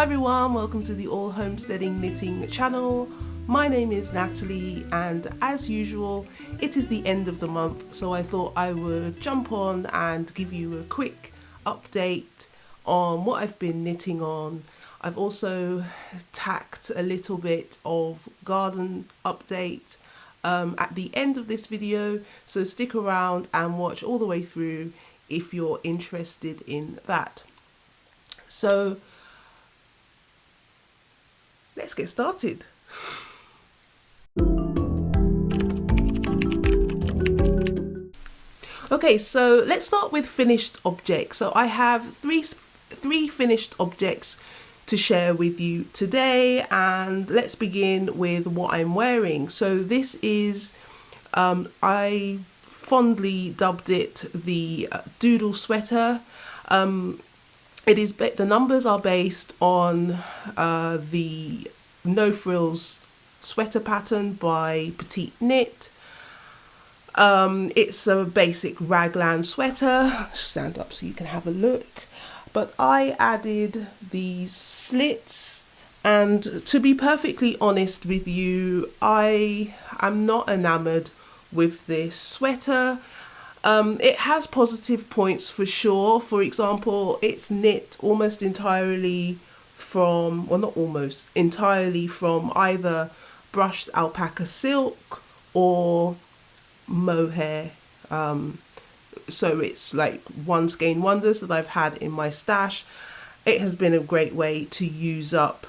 everyone, welcome to the All Homesteading Knitting channel. My name is Natalie, and as usual it is the end of the month, so I thought I would jump on and give you a quick update on what I've been knitting on. I've also tacked a little bit of garden update at the end of this video, so stick around and watch all the way through if you're interested in that. So let's get started. Okay, so let's start with finished objects. So I have three finished objects to share with you today, and let's begin with what I'm wearing. So this is, I fondly dubbed it the doodle sweater. The numbers are based on the No Frills sweater pattern by Petite Knit. It's a basic raglan sweater. Stand up so you can have a look. But I added these slits, and to be perfectly honest with you, I am not enamored with this sweater. It has positive points for sure. For example, it's knit almost entirely from, well, not almost entirely from either brushed alpaca silk or mohair. So it's like one skein wonders that I've had in my stash. It has been a great way to use up,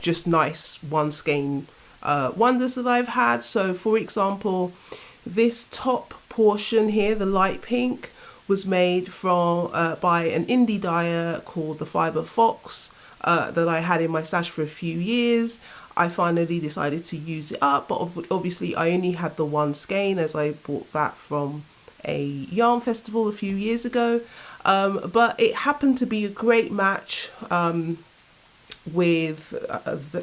just nice one skein wonders that I've had. So for example, this top portion here, the light pink, was made from by an indie dyer called the Fiber Fox that I had in my stash for a few years. I finally decided to use it up, but obviously I only had the one skein as I bought that from a yarn festival a few years ago. But it happened to be a great match with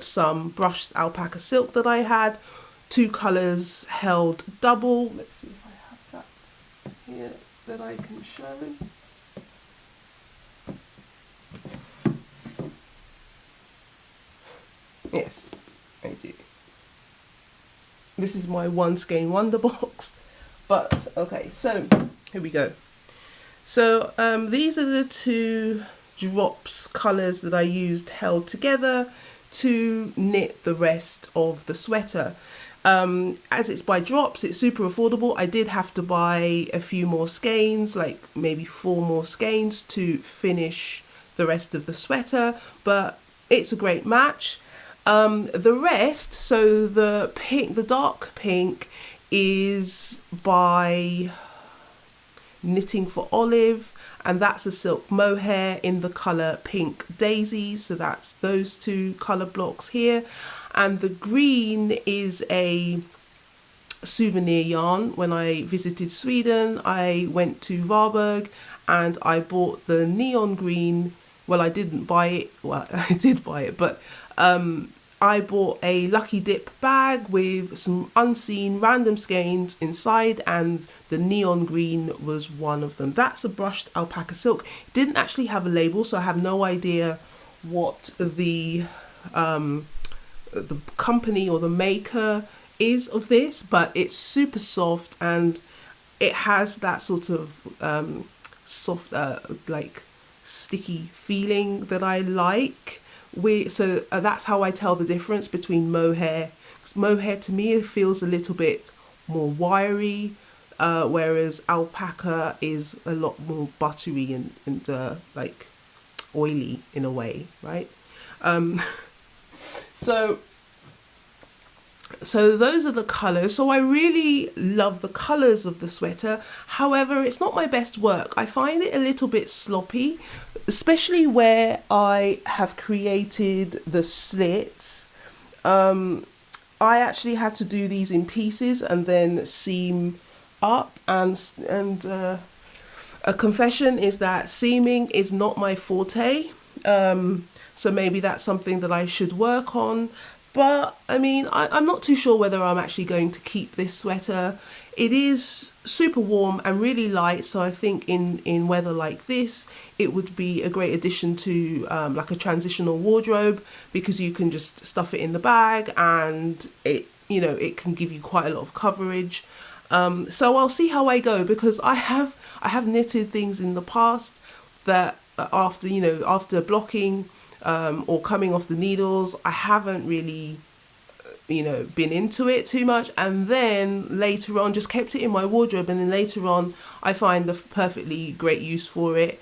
some brushed alpaca silk that I had. Two colours held double. Let's see if I have that here that I can show. Yes, I do. This is my one skein wonder box. But okay, so here we go. So these are the two drops colours that I used held together to knit the rest of the sweater. As it's by drops, it's super affordable. I did have to buy a few more skeins, like maybe 4 more skeins to finish the rest of the sweater, but it's a great match. The rest, so the pink, the dark pink, is by Knitting for Olive, and that's a silk mohair in the colour Pink Daisy. So that's those two colour blocks here. And the green is a souvenir yarn. When I visited Sweden, I went to Varberg and I bought the neon green. Well, I didn't buy it. Well, I did buy it, but I bought a Lucky Dip bag with some unseen random skeins inside, and the neon green was one of them. That's a brushed alpaca silk. It didn't actually have a label, so I have no idea what the company or the maker is of this, but it's super soft and it has that sort of soft, like sticky feeling that I like. So that's how I tell the difference between mohair. Because mohair to me feels a little bit more wiry, whereas alpaca is a lot more buttery and like oily in a way, right? So those are the colours. So I really love the colours of the sweater. However, it's not my best work. I find it a little bit sloppy, especially where I have created the slits. I actually had to do these in pieces and then seam up, and a confession is that seaming is not my forte. So maybe that's something that I should work on. But I mean, I'm not too sure whether I'm actually going to keep this sweater. it is super warm and really light, so I think in weather like this it would be a great addition to like a transitional wardrobe, because you can just stuff it in the bag and it, you know, it can give you quite a lot of coverage. So I'll see how I go, because I have knitted things in the past that after, you know, after blocking or coming off the needles, I haven't really, you know, been into it too much, and then later on just kept it in my wardrobe, and then later on I find a perfectly great use for it.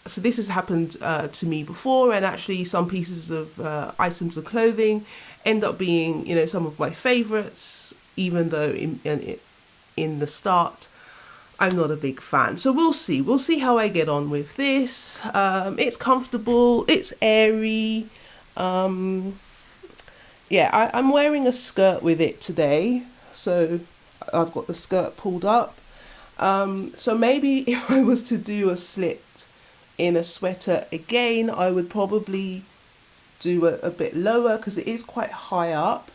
So this has happened to me before, and actually some pieces of items of clothing end up being, you know, some of my favorites, even though in the start I'm not a big fan. So we'll see how I get on with this. It's comfortable, it's airy. Yeah, I'm wearing a skirt with it today, so I've got the skirt pulled up. So maybe if I was to do a slit in a sweater again, I would probably do a bit lower, because it is quite high up.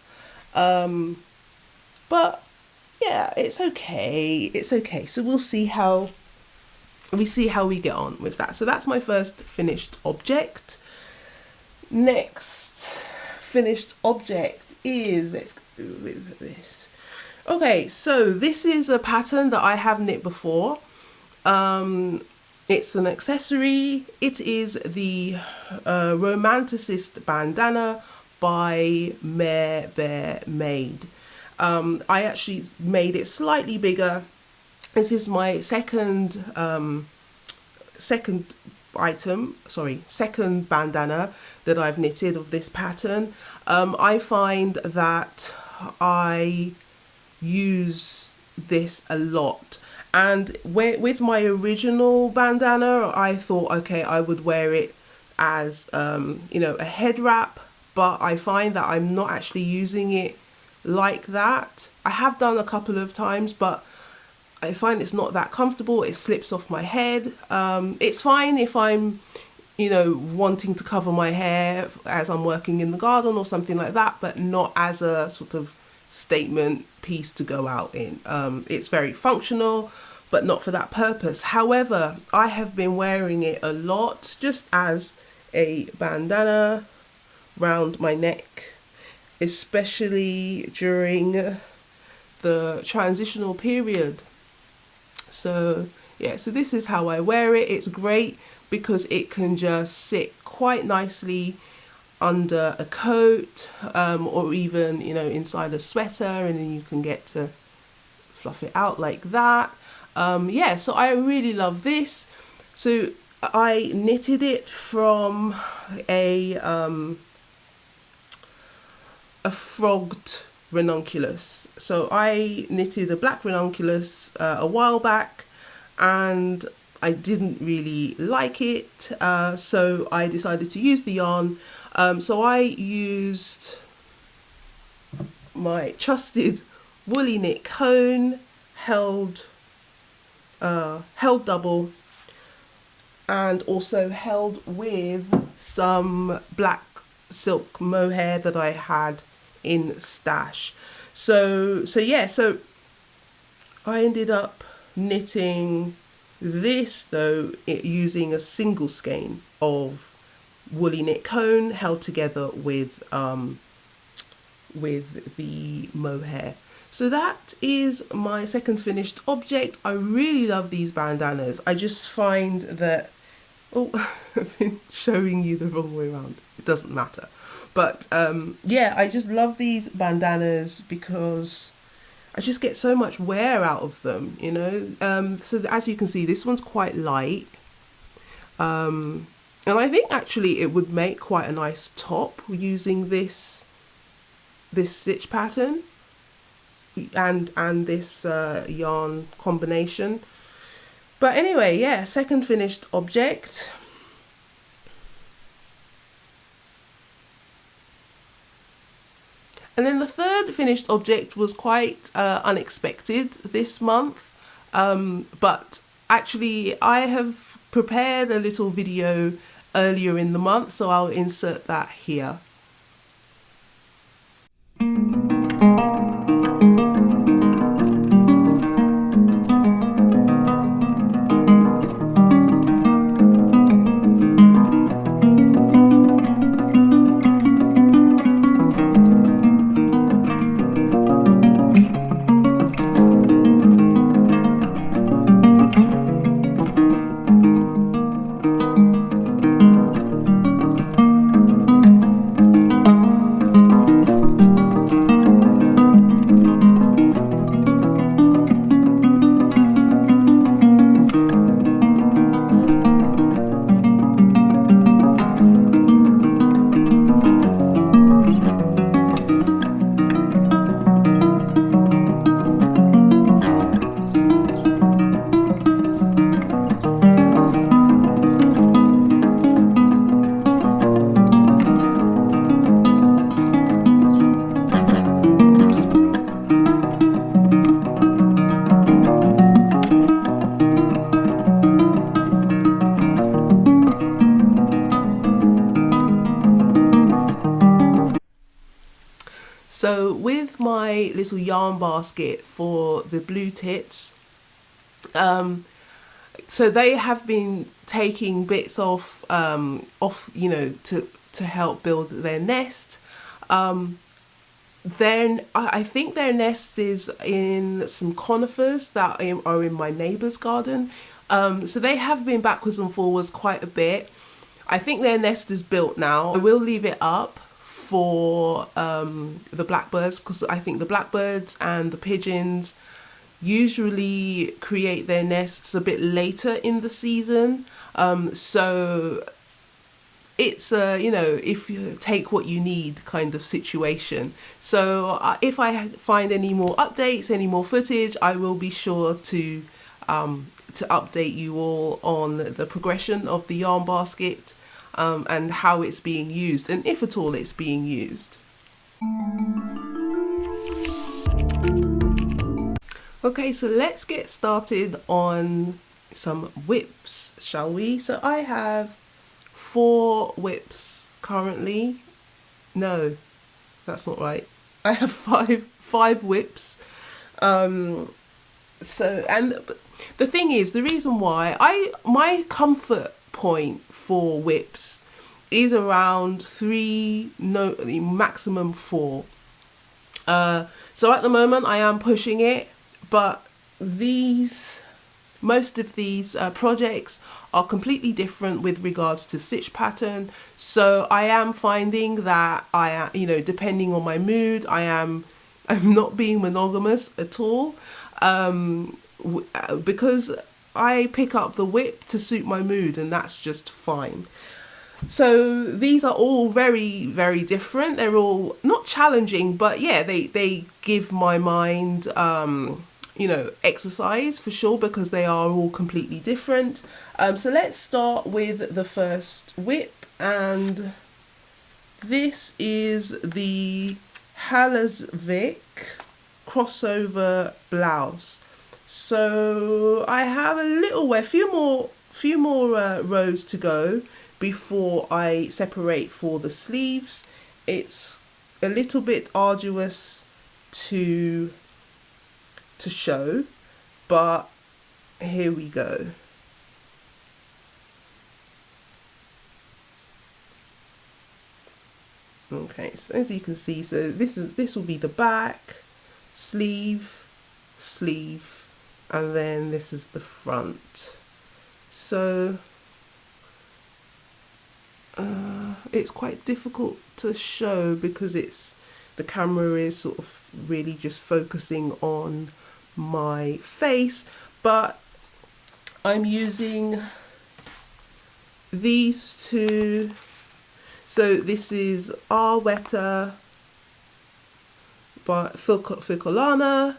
But yeah, it's okay. It's okay. So we'll see how we get on with that. So that's my first finished object. Next finished object is, let's go with this. Okay, so this is a pattern that I have knit before. It's an accessory. It is the Romanticist bandana by Mare Bear Made. I actually made it slightly bigger. This is my second bandana that I've knitted of this pattern. I find that I use this a lot, and with my original bandana I thought, okay, I would wear it as you know, a head wrap, but I find that I'm not actually using it like that. I have done a couple of times, but I find it's not that comfortable. It slips off my head. It's fine if I'm, you know, wanting to cover my hair as I'm working in the garden or something like that, but not as a sort of statement piece to go out in. It's very functional, but not for that purpose. However, I have been wearing it a lot just as a bandana round my neck, especially during the transitional period. So yeah, so this is how I wear it. It's great because it can just sit quite nicely under a coat, or even, you know, inside a sweater, and then you can get to fluff it out like that. Yeah, so I really love this. So I knitted it from a frogged ranunculus. So I knitted a black ranunculus a while back, and I didn't really like it, so I decided to use the yarn. So I used my trusted woolly knit cone, held double, and also held with some black silk mohair that I had in stash. So yeah, so I ended up knitting this though using a single skein of woolly knit cone held together with the mohair. So that is my second finished object. I really love these bandanas. I just find that, oh, I've been showing you the wrong way around. It doesn't matter. But yeah, I just love these bandanas because I just get so much wear out of them, you know. So as you can see, this one's quite light. And I think actually it would make quite a nice top using this stitch pattern and this yarn combination. But anyway, yeah, second finished object. And then the third finished object was quite unexpected this month, but actually I have prepared a little video earlier in the month, so I'll insert that here. So with my little yarn basket for the blue tits, so they have been taking bits off, you know, to help build their nest. Then I think their nest is in some conifers that are in my neighbour's garden. So they have been backwards and forwards quite a bit. I think their nest is built now. I will leave it up for the blackbirds, because I think the blackbirds and the pigeons usually create their nests a bit later in the season. So it's a, you know, if you take what you need kind of situation. So if I find any more updates, any more footage, I will be sure to update you all on the progression of the yarn basket, and how it's being used, and if at all it's being used. Okay, so let's get started on some whips, shall we? So I have 4 whips currently. No, that's not right. I have five whips. So, and the thing is, the reason why my comfort point for whips is around 3, no, maximum 4. So at the moment I am pushing it, but most of these projects are completely different with regards to stitch pattern. So I am finding that you know, depending on my mood, I'm not being monogamous at all, because I pick up the whip to suit my mood, and that's just fine. So these are all very, very different. They're all not challenging, but yeah, they give my mind, you know, exercise for sure, because they are all completely different. So let's start with the first whip, and this is the Hallersvik crossover blouse. So I have a little way, few more rows to go before I separate for the sleeves. It's a little bit arduous to show, but here we go. Okay, so as you can see, so this will be the back, sleeve, and then this is the front. So it's quite difficult to show because the camera is sort of really just focusing on my face, but I'm using these two. So this is Arwetta by Filcolana,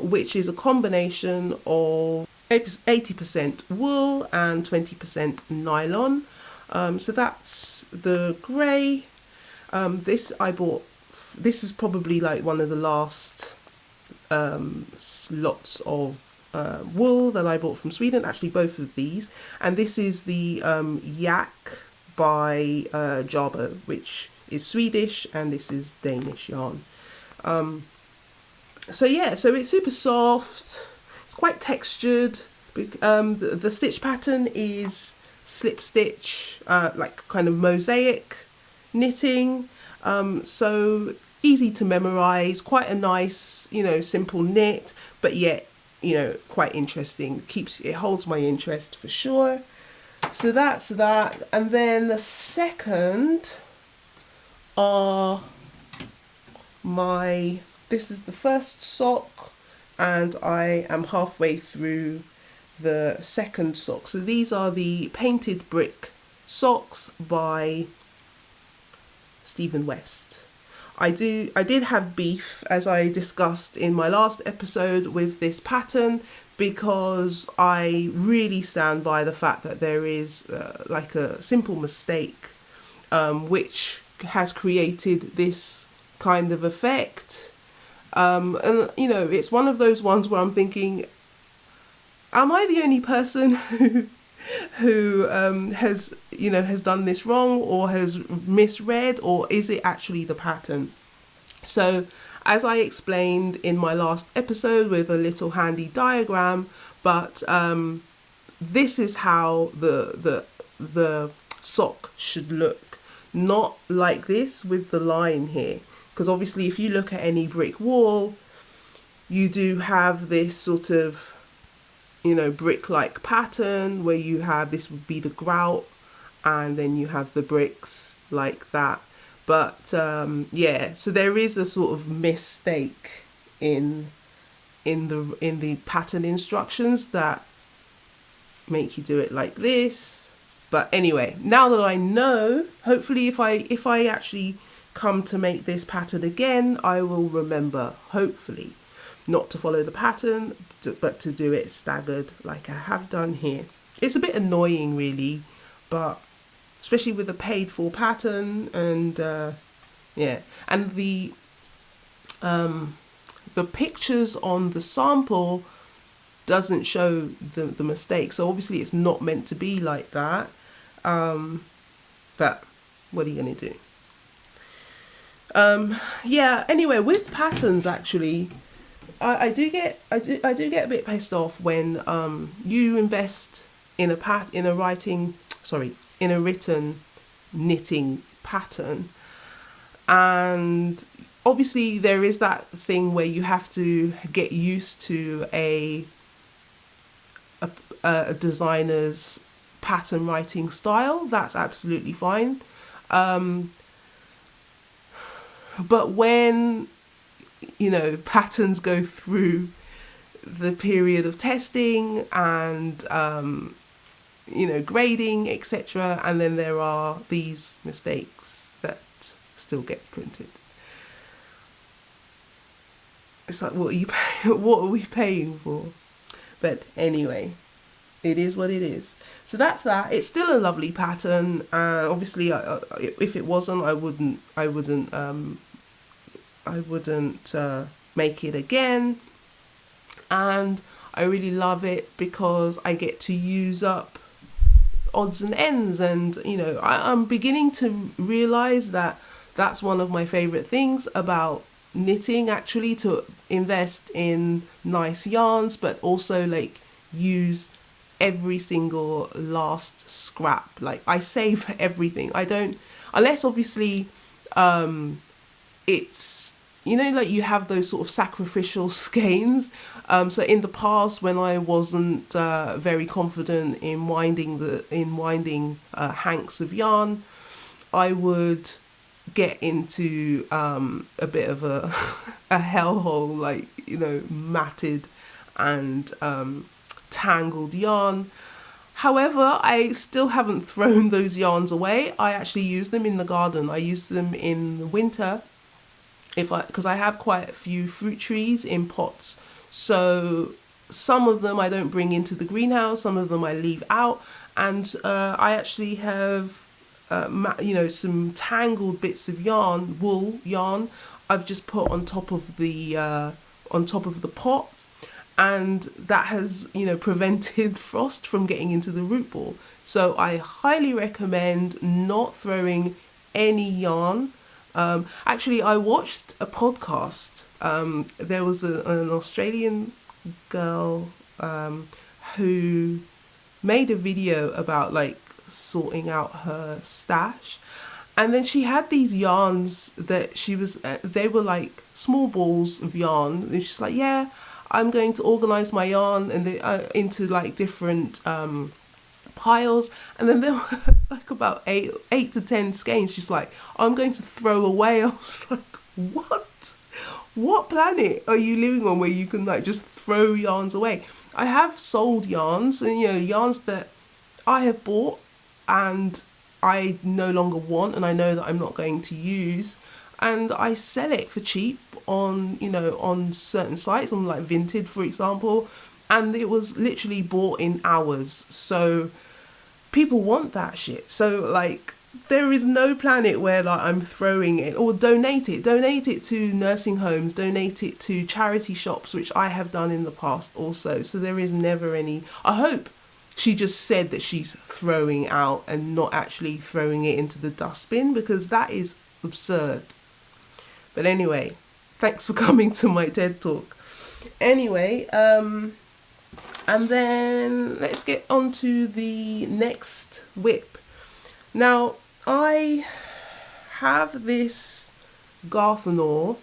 which is a combination of 80% wool and 20% nylon. So that's the grey. This I bought. This is probably like one of the last lots of wool that I bought from Sweden. Actually, both of these. And this is the Yak by Jabo, which is Swedish, and this is Danish yarn. So yeah, so it's super soft. It's quite textured. The stitch pattern is slip stitch, like kind of mosaic knitting. So easy to memorize, quite a nice, you know, simple knit, but yet, you know, quite interesting. It holds my interest for sure. So that's that. And then the second are this is the first sock, and I am halfway through the second sock. So these are the Painted Brick socks by Stephen West. I did have beef, as I discussed in my last episode, with this pattern, because I really stand by the fact that there is like a simple mistake which has created this kind of effect. And you know, it's one of those ones where I'm thinking, am I the only person who has done this wrong, or has misread, or is it actually the pattern? So as I explained in my last episode with a little handy diagram, but this is how the sock should look, not like this with the line here, because obviously if you look at any brick wall, you do have this sort of, you know, brick-like pattern where you have, this would be the grout, and then you have the bricks like that. But yeah, so there is a sort of mistake in the pattern instructions that make you do it like this. But anyway, now that I know, hopefully if I actually come to make this pattern again, I will remember, hopefully, not to follow the pattern, but to do it staggered like I have done here. It's a bit annoying really, but especially with a paid for pattern, and yeah, and the pictures on the sample doesn't show the mistake, so obviously it's not meant to be like that. But what are you gonna do? Yeah, anyway, with patterns actually, I do get a bit pissed off when you invest in in a written knitting pattern, and obviously there is that thing where you have to get used to a designer's pattern writing style. That's absolutely fine. But when, you know, patterns go through the period of testing and you know, grading, etc., and then there are these mistakes that still get printed, it's like, what are you what are we paying for? But anyway, it is what it is. So that's that. It's still a lovely pattern. Obviously, if it wasn't, I wouldn't make it again. And I really love it because I get to use up odds and ends, and you know, I'm beginning to realize that that's one of my favorite things about knitting, actually, to invest in nice yarns, but also like use every single last scrap. Like, I save everything. I don't, unless obviously it's, you know, like you have those sort of sacrificial skeins. So in the past, when I wasn't very confident in winding hanks of yarn, I would get into a bit of a hellhole, like, you know, matted and tangled yarn. However, I still haven't thrown those yarns away. I actually use them in the garden. I use them in the winter because I have quite a few fruit trees in pots. So some of them I don't bring into the greenhouse, some of them I leave out, and I actually have you know, some tangled bits of yarn, wool yarn, I've just put on top of the pot, and that has, you know, prevented frost from getting into the root ball. So I highly recommend not throwing any yarn. Actually, I watched a podcast. There was an Australian girl who made a video about like sorting out her stash, and then she had these yarns that she was they were like small balls of yarn, and she's like, yeah, I'm going to organize my yarn and into like different piles, and then there were like about eight to 10 skeins. She's like, I'm going to throw away. I was like, what planet are you living on where you can like just throw yarns away? I have sold yarns, and you know, yarns that I have bought and I no longer want, and I know that I'm not going to use, and I sell it for cheap on, you know, on certain sites, on like Vinted, for example, and it was literally bought in hours. So people want that shit. So like, there is no planet where like I'm throwing it, or donate it to nursing homes, donate it to charity shops, which I have done in the past also. So there is never any, I hope she just said that she's throwing out and not actually throwing it into the dustbin, because that is absurd. But anyway, thanks for coming to my TED Talk. Anyway, and then let's get on to the next whip. Now, I have this Garthenor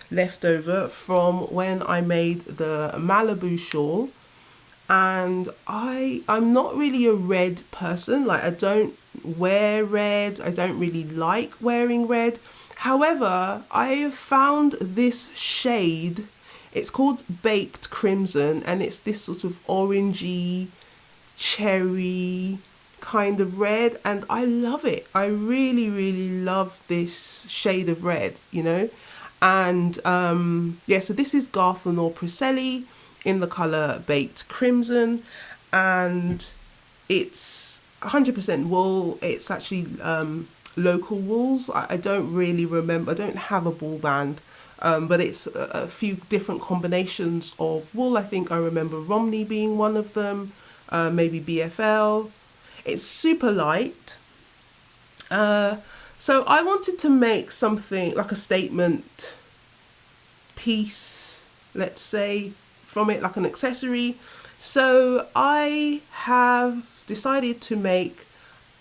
left over from when I made the Malibu shawl, and I'm not really a red person. Like, I don't wear red. I don't really like wearing red. However, I have found this shade. It's called Baked Crimson, and it's this sort of orangey, cherry kind of red, and I love it. I really, really love this shade of red, you know. And yeah, so this is Garthenor Priscelli in the colour Baked Crimson, and it's 100% wool. It's actually local wools. I don't really remember. I don't have a ball band, but it's a few different combinations of wool. I think I remember Romney being one of them, maybe BFL. It's super light. So I wanted to make something like a statement piece, let's say, from it, like an accessory. So I have decided to make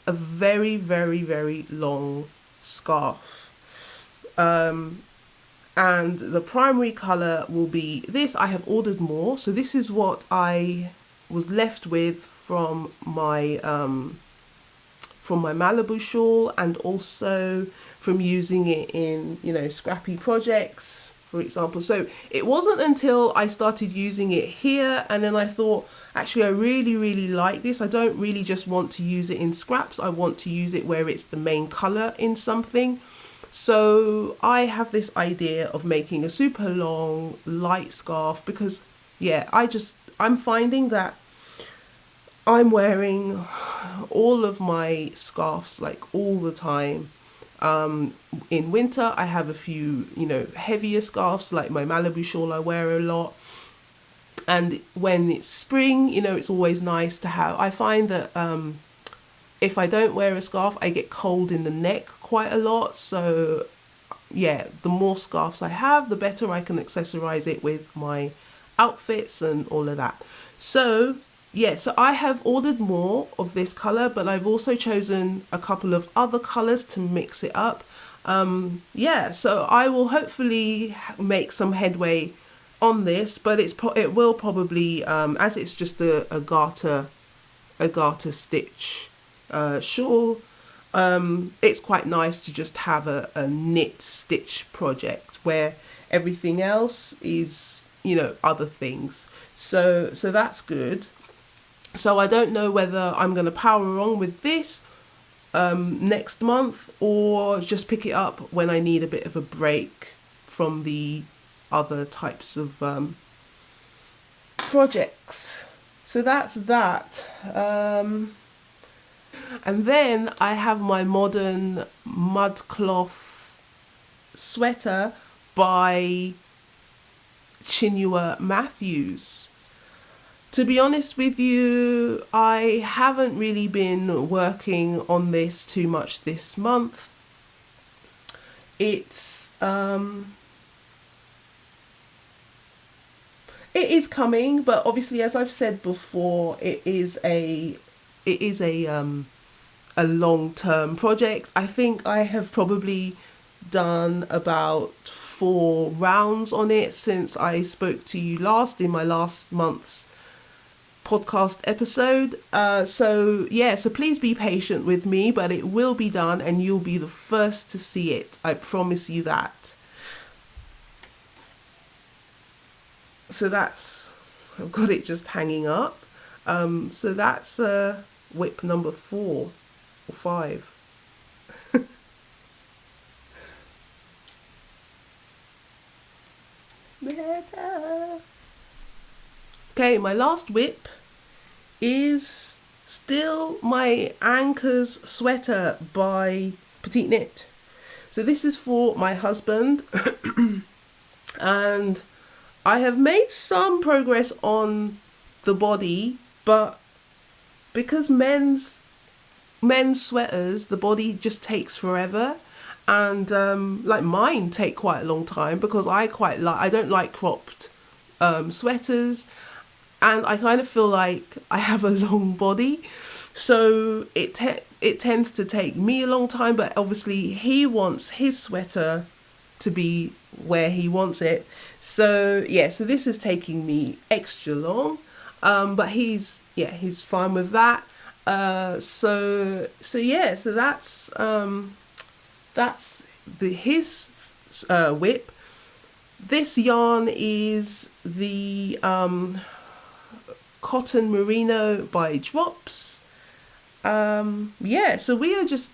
a very, very, very long scarf. And the primary colour will be this. I have ordered more. So this is what I was left with from my Malibu shawl, and also from using it in, you know, scrappy projects, for example. So it wasn't until I started using it here, and then I thought, actually, I really, really like this. I don't really just want to use it in scraps. I want to use it where it's the main colour in something. So I have this idea of making a super long, light scarf because, yeah, I'm finding that I'm wearing all of my scarves like all the time. In winter, I have a few, you know, heavier scarves like my Malibu shawl I wear a lot. And when it's spring, you know, it's always nice to have. I find that if I don't wear a scarf, I get cold in the neck quite a lot. So yeah, the more scarves I have, the better I can accessorize it with my outfits and all of that. So yeah, so I have ordered more of this colour, but I've also chosen a couple of other colours to mix it up. Yeah, so I will hopefully make some headway on this, but it will probably, as it's just a garter stitch shawl, it's quite nice to just have a knit stitch project where everything else is, you know, other things. So that's good. So I don't know whether I'm going to power on with this next month, or just pick it up when I need a bit of a break from the other types of projects. So that's that. And then I have my modern mud cloth sweater by Chinua Matthews. To be honest with you, I haven't really been working on this too much this month. It is coming, but obviously, as I've said before, it is a long-term project. I think I have probably done about 4 rounds on it since I spoke to you last in my last month's podcast episode. So please be patient with me, but it will be done and you'll be the first to see it. I promise you that. So I've got it just hanging up. So that's whip number 4 or 5. Okay, my last whip is still my Anchors sweater by Petite Knit. So this is for my husband and I have made some progress on the body, but because men's sweaters, the body just takes forever, and like mine take quite a long time because I don't like cropped sweaters, and I kind of feel like I have a long body, so it tends to take me a long time. But obviously he wants his sweater to be where he wants it, so yeah, so this is taking me extra long, but he's fine with that. So yeah, so that's his whip. This yarn is the cotton merino by Drops. Yeah, so we are just,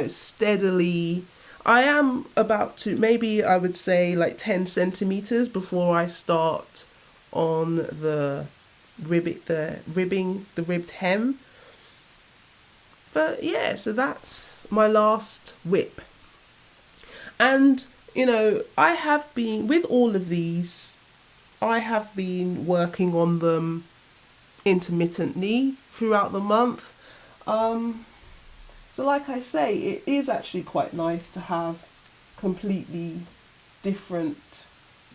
steadily. I am about to, maybe I would say like 10 centimeters before I start on the ribbed hem. But yeah, so that's my last whip. And, I have been, with all of these, I have been working on them intermittently throughout the month. So like I say, it is actually quite nice to have completely different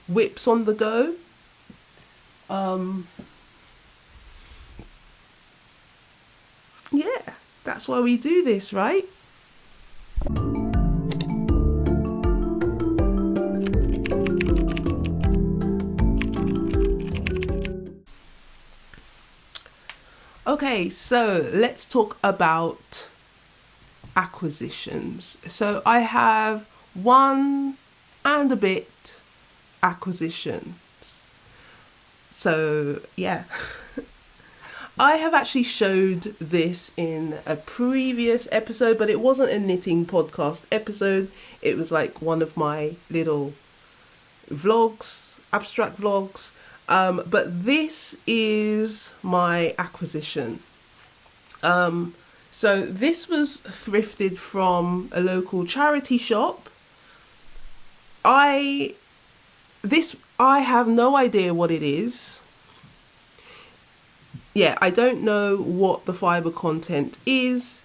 whips on the go. Yeah, that's why we do this, right? Okay, so let's talk about acquisitions. So I have one and a bit acquisitions. So yeah, I have actually showed this in a previous episode, but it wasn't a knitting podcast episode. It was like one of my little vlogs, abstract vlogs. But this is my acquisition. So this was thrifted from a local charity shop. I have no idea what it is. Yeah, I don't know what the fibre content is.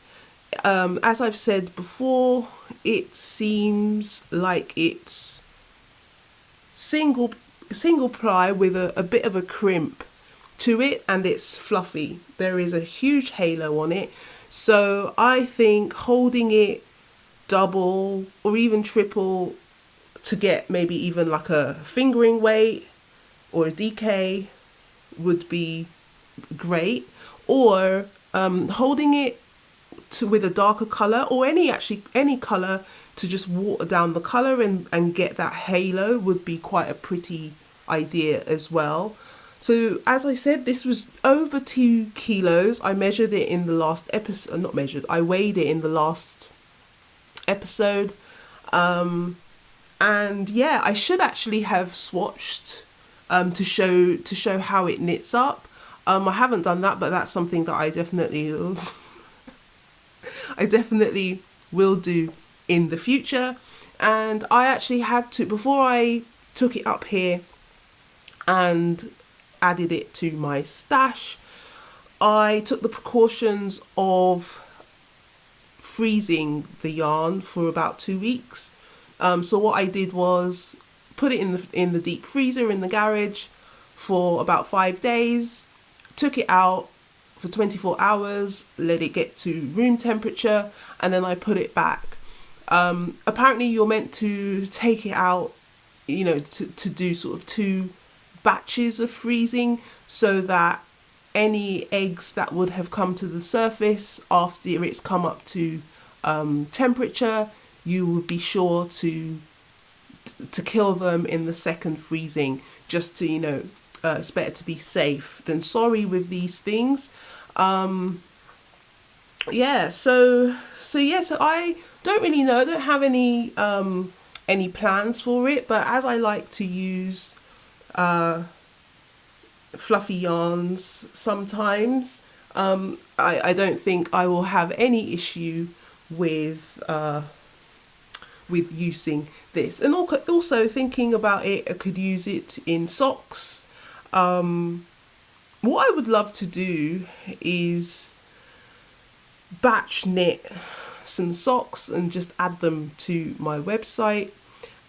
As I've said before, it seems like it's single ply with a bit of a crimp to it, and it's fluffy. There is a huge halo on it. So I think holding it double or even triple to get maybe even like a fingering weight or a DK would be great, or holding it with a darker color, or any color to just water down the color and get that halo would be quite a pretty idea as well. So as I said, this was over 2 kilos. I measured it in the last episode, not measured, I weighed it in the last episode. And yeah, I should actually have swatched to show how it knits up. I haven't done that, but that's something that I definitely will do in the future. And I actually had to, before I took it up here and added it to my stash, I took the precautions of freezing the yarn for about 2 weeks. So what I did was put it in the deep freezer in the garage for about 5 days, took it out for 24 hours, let it get to room temperature, and then I put it back. Apparently you're meant to take it out, to do sort of 2 batches of freezing, so that any eggs that would have come to the surface after it's come up to temperature, you would be sure to kill them in the second freezing, just to, it's better to be safe than sorry with these things. So I don't really know. I don't have any plans for it, but as I like to use fluffy yarns sometimes, I don't think I will have any issue with using this. And also thinking about it, I could use it in socks. What I would love to do is batch knit some socks and just add them to my website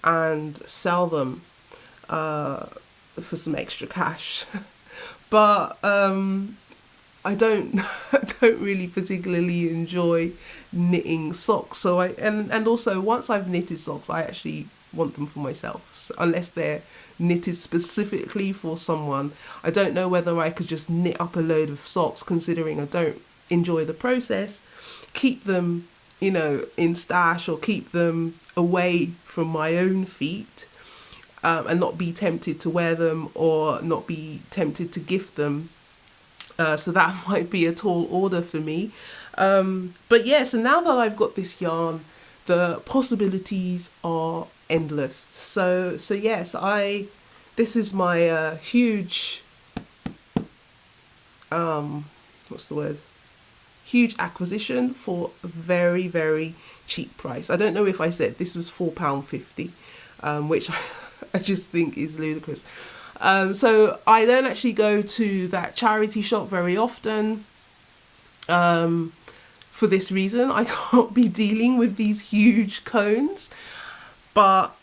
and sell them for some extra cash. But I don't I don't really particularly enjoy knitting socks. So and also once I've knitted socks, I actually want them for myself. So unless they're knitted specifically for someone, I don't know whether I could just knit up a load of socks, considering I don't enjoy the process, keep them, in stash, or keep them away from my own feet, and not be tempted to wear them or not be tempted to gift them. So that might be a tall order for me. But yeah, so now that I've got this yarn, the possibilities are endless. So yes, this is my huge, what's the word? Huge acquisition for a very, very cheap price. I don't know if I said this was £4.50, which I just think is ludicrous. So I don't actually go to that charity shop very often, for this reason. I can't be dealing with these huge cones. But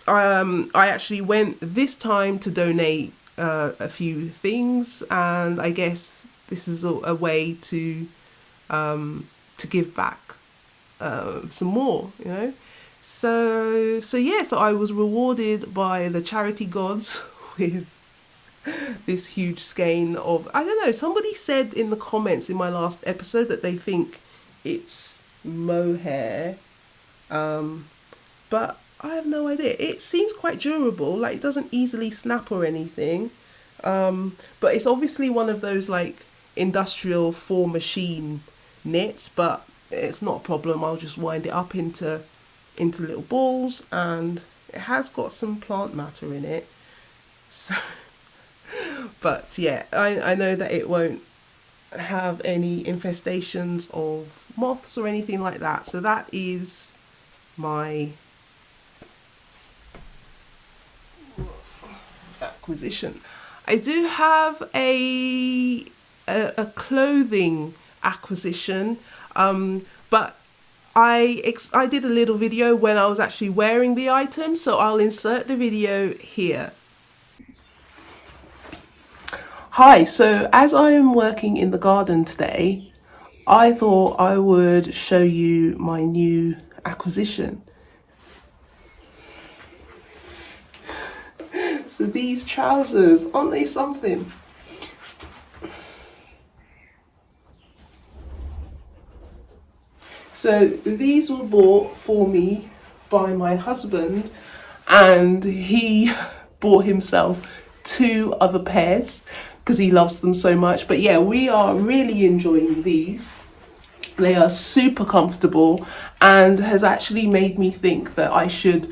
I actually went this time to donate a few things, and I guess this is a way to give back some more, So yeah, so I was rewarded by the charity gods with this huge skein of, I don't know, somebody said in the comments in my last episode that they think it's mohair, but I have no idea. It seems quite durable, like it doesn't easily snap or anything, but it's obviously one of those like industrial for machine knits, but it's not a problem. I'll just wind it up into little balls, and it has got some plant matter in it, so but yeah, I know that it won't have any infestations of moths or anything like that. So that is my acquisition. I do have a clothing acquisition, but I did a little video when I was actually wearing the item, so I'll insert the video here. Hi, so as I am working in the garden today, I thought I would show you my new acquisition. So these trousers, aren't they something? So these were bought for me by my husband, and he bought himself 2 other pairs because he loves them so much. But yeah, we are really enjoying these. They are super comfortable, and has actually made me think that I should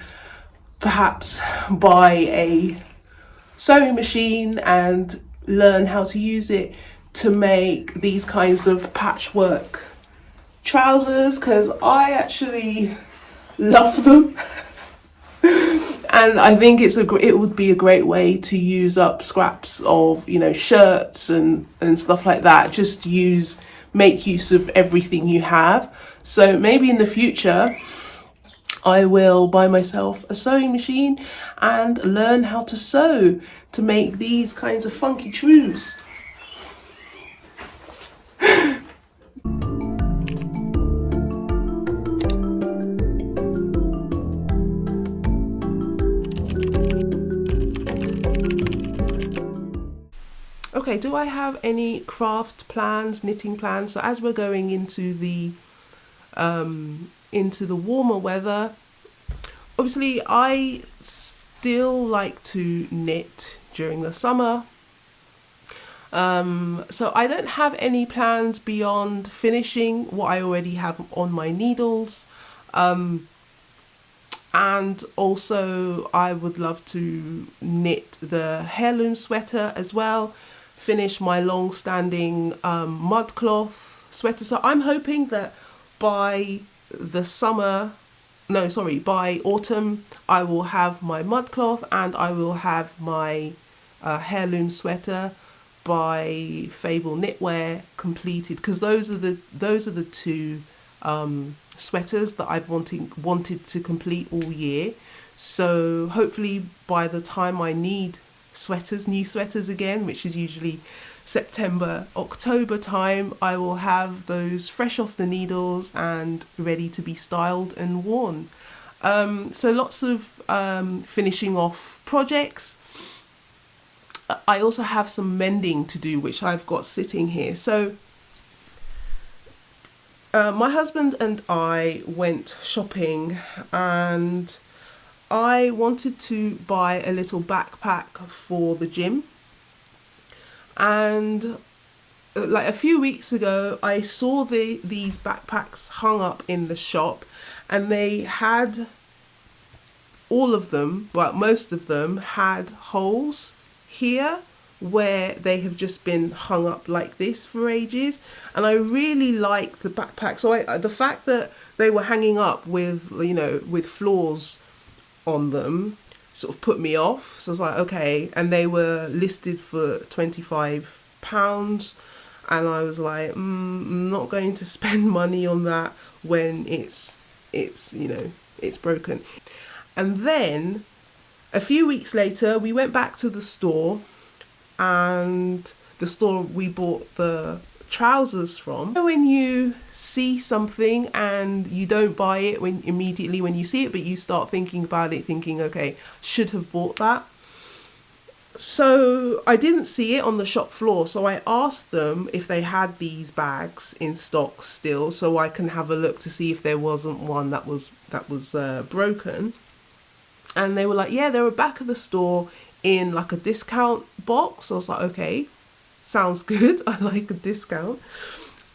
perhaps buy a sewing machine and learn how to use it to make these kinds of patchwork trousers, because I actually love them. And I think it would be a great way to use up scraps of, shirts and stuff like that. Just make use of everything you have. So maybe in the future I will buy myself a sewing machine and learn how to sew to make these kinds of funky trews. Okay, do I have any craft plans, knitting plans? So as we're going into the warmer weather, obviously I still like to knit during the summer. So I don't have any plans beyond finishing what I already have on my needles. And also I would love to knit the heirloom sweater as well. Finish my long-standing mud cloth sweater. So I'm hoping that by autumn I will have my mud cloth and I will have my heirloom sweater by Fable Knitwear completed, because those are the 2 sweaters that I've wanted to complete all year. So hopefully by the time I need new sweaters again, which is usually September, October time, I will have those fresh off the needles and ready to be styled and worn. So lots of finishing off projects. I also have some mending to do, which I've got sitting here. So my husband and I went shopping, and I wanted to buy a little backpack for the gym. And like a few weeks ago, I saw these backpacks hung up in the shop, and they had all of them, well, most of them had holes here where they have just been hung up like this for ages. And I really liked the backpack. So the fact that they were hanging up with, with flaws on them sort of put me off. So I was like, okay. And they were listed for £25. And I was like, I'm not going to spend money on that when it's broken. And then a few weeks later, we went back to the store, and the store we bought the trousers from. When you see something and you don't buy it immediately when you see it, but you start thinking about it, thinking, okay, should have bought that. So I didn't see it on the shop floor, so I asked them if they had these bags in stock still, so I can have a look to see if there wasn't one that was broken. And they were like, yeah, they were back of the store in like a discount box. I was like, okay, sounds good. I like a discount.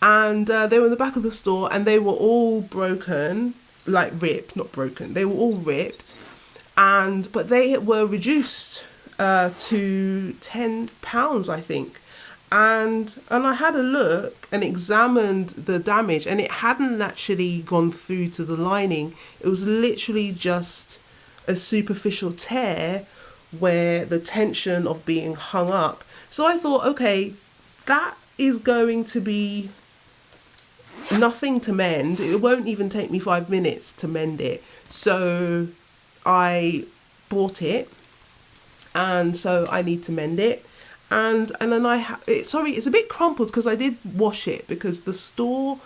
And they were in the back of the store, and they were all broken, like ripped, not broken. They were all ripped, but they were reduced to £10, I think. And I had a look and examined the damage, and it hadn't actually gone through to the lining. It was literally just a superficial tear where the tension of being hung up. So I thought, okay, that is going to be nothing to mend. It won't even take me 5 minutes to mend it. So I bought it, and so I need to mend it. And then it's a bit crumpled because I did wash it, because the store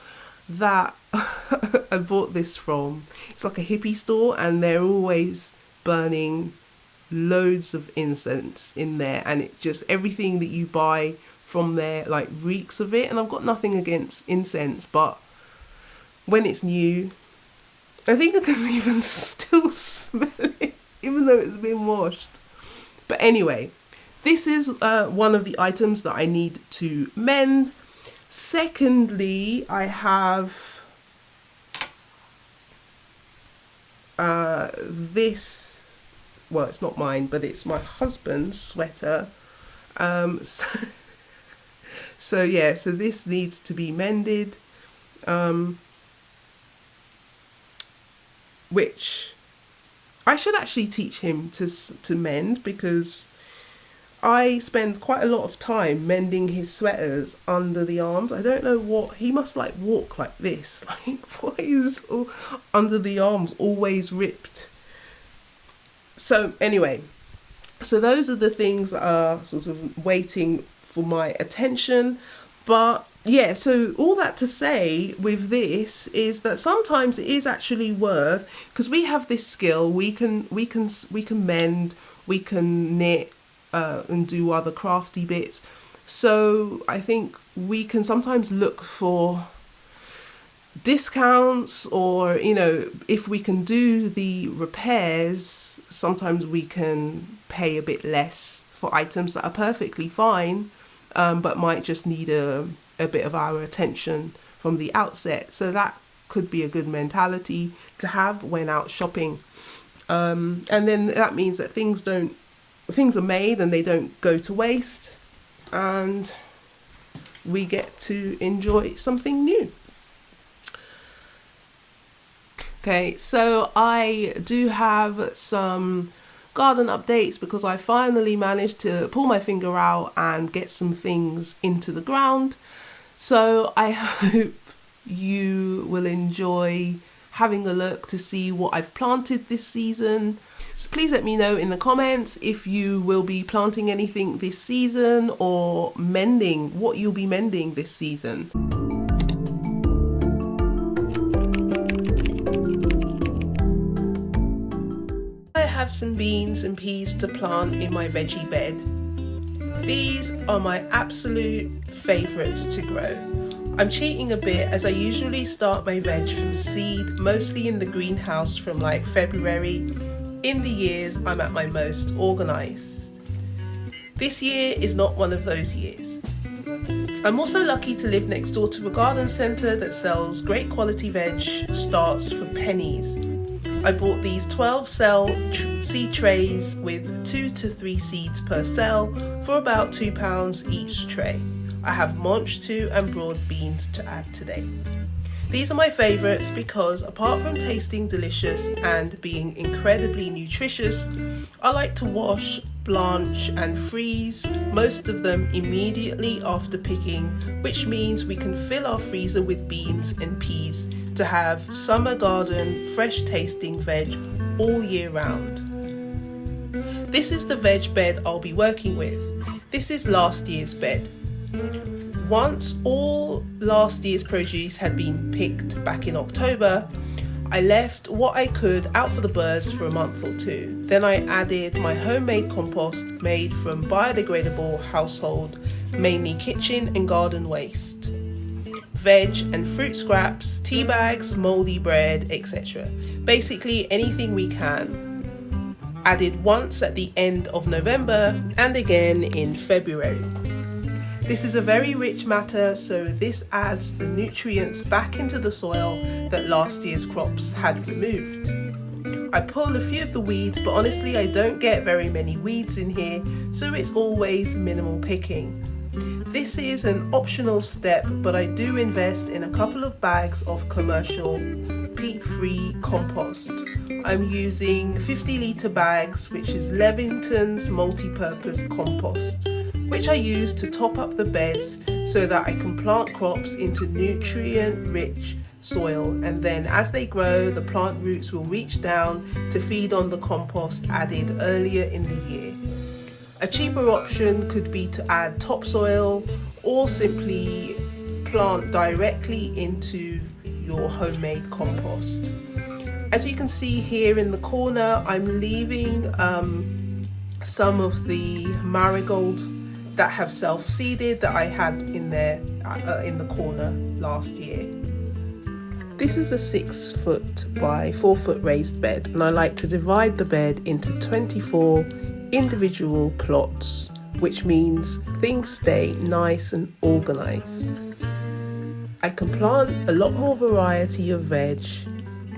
that I bought this from, it's like a hippie store, and they're always burning loads of incense in there, and it just, everything that you buy from there like reeks of it. And I've got nothing against incense, but when it's new, I think I can even still smell it even though it's been washed. But anyway, this is one of the items that I need to mend. Secondly, I have this, well, it's not mine, but it's my husband's sweater. So this needs to be mended, which I should actually teach him to mend, because I spend quite a lot of time mending his sweaters under the arms. I don't know what, he must like walk like this. Like, why is under the arms always ripped? So anyway, so those are the things that are sort of waiting for my attention. But yeah, so all that to say with this is that sometimes it is actually worth, because we have this skill, we can mend, we can knit, and do other crafty bits. So I think we can sometimes look for discounts, or if we can do the repairs, sometimes we can pay a bit less for items that are perfectly fine, but might just need a bit of our attention from the outset. So that could be a good mentality to have when out shopping. And then that means that things are made and they don't go to waste, and we get to enjoy something new. Okay, so I do have some garden updates, because I finally managed to pull my finger out and get some things into the ground. So I hope you will enjoy having a look to see what I've planted this season. So please let me know in the comments if you will be planting anything this season, or mending, what you'll be mending this season. I have some beans and peas to plant in my veggie bed. These are my absolute favourites to grow. I'm cheating a bit as I usually start my veg from seed, mostly in the greenhouse from like February. In the years I'm at my most organised. This year is not one of those years. I'm also lucky to live next door to a garden centre that sells great quality veg starts for pennies. I bought these 12 cell seed trays with 2 to 3 seeds per cell for about £2 each tray. I have monch 2 and broad beans to add today. These are my favourites because apart from tasting delicious and being incredibly nutritious, I like to wash, blanch and freeze most of them immediately after picking, which means we can fill our freezer with beans and peas to have summer garden fresh tasting veg all year round. This is the veg bed I'll be working with. This is last year's bed. Once all last year's produce had been picked back in October, I left what I could out for the birds for a month or two. Then I added my homemade compost made from biodegradable household, mainly kitchen and garden waste, veg and fruit scraps, tea bags, mouldy bread, etc. Basically anything we can. Added once at the end of November and again in February. This is a very rich matter, so this adds the nutrients back into the soil that last year's crops had removed. I pull a few of the weeds, but honestly I don't get very many weeds in here, so it's always minimal picking. This is an optional step, but I do invest in a couple of bags of commercial peat-free compost. I'm using 50-litre bags, which is Levington's multi-purpose compost, which I use to top up the beds so that I can plant crops into nutrient-rich soil, and then as they grow, the plant roots will reach down to feed on the compost added earlier in the year. A cheaper option could be to add topsoil or simply plant directly into your homemade compost. As you can see here in the corner, I'm leaving some of the marigold that have self-seeded that I had in there in the corner last year. This is a 6 foot by 4 foot raised bed, and I like to divide the bed into 24 individual plots, which means things stay nice and organised. I can plant a lot more variety of veg,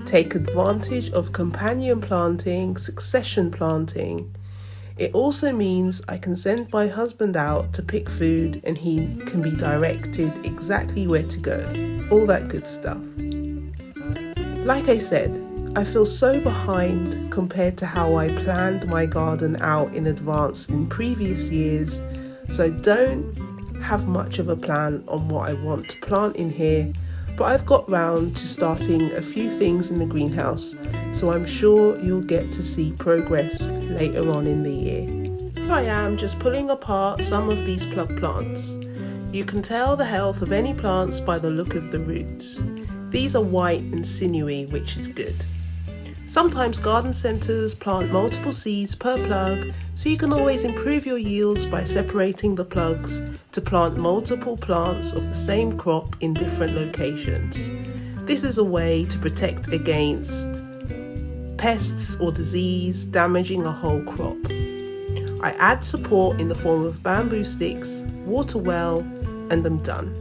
take advantage of companion planting, succession planting. It also means I can send my husband out to pick food and he can be directed exactly where to go. All that good stuff. Like I said, I feel so behind compared to how I planned my garden out in advance in previous years, so I don't have much of a plan on what I want to plant in here, but I've got round to starting a few things in the greenhouse, so I'm sure you'll get to see progress later on in the year. Here I am just pulling apart some of these plug plants. You can tell the health of any plants by the look of the roots. These are white and sinewy, which is good. Sometimes garden centres plant multiple seeds per plug, so you can always improve your yields by separating the plugs to plant multiple plants of the same crop in different locations. This is a way to protect against pests or disease damaging a whole crop. I add support in the form of bamboo sticks, water well, and I'm done.